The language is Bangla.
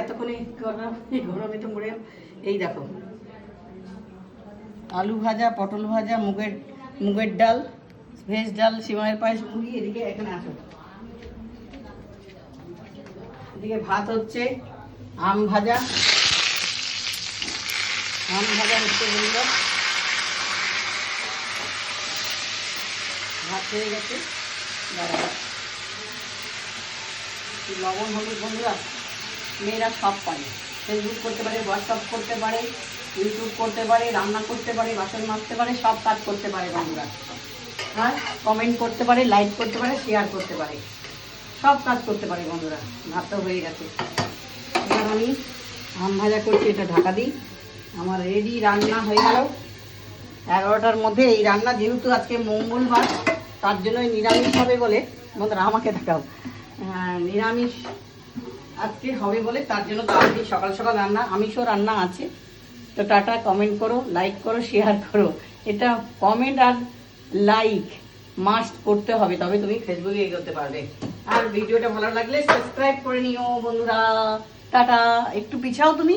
এতক্ষণে গরমে তো মরে এই দেখো আলু ভাজা, পটল ভাজা, মুগের ডাল, ভেজ ডাল, সিমাইয়ের পায়েস, মুড়ি। এদিকে এখানে আসো, এদিকে ভাত হচ্ছে, আম ভাজা হচ্ছে বন্ধুরা। ভাত হয়ে গেছে, লবণ হলুদ। বন্ধুরা মেয়েরা সব পারে, ফেসবুক করতে পারে, হোয়াটসঅ্যাপ করতে পারে, ইউটিউব করতে পারে, রান্না করতে পারে, বাসন মাজতে পারে, সব কাজ করতে পারে বন্ধুরা। আর কমেন্ট করতে পারে, লাইক করতে পারে, শেয়ার করতে পারে, সব কাজ করতে পারে বন্ধুরা। ভাতটা হয়ে গেছে, এবার আমি আম ভাজা করছি, এটা ঢাকা দিই। আমার রেডি রান্না হয়ে গেল 11টার মধ্যে। এই রান্না যেহেতু আজকে মঙ্গলবার, তার জন্যই নিরামিষ হবে বলে, বন্ধুরা আমাকে দেখাও, নিরামিষ আজকে হবে বলে তার জন্য তাড়াতাড়ি সকাল সকাল রান্না, আমিষও রান্না আছে। তো টাটা, কমেন্ট করো, লাইক করো, শেয়ার করো। এটা কমেন্ট আর লাইক মাস্ট করতে হবে, তবে তুমি ফেসবুকে এগোতে পারবে। আর ভিডিওটা ভালো লাগলে সাবস্ক্রাইব করে নিও বন্ধুরা। টাটা, একটু পিছাও তুমি।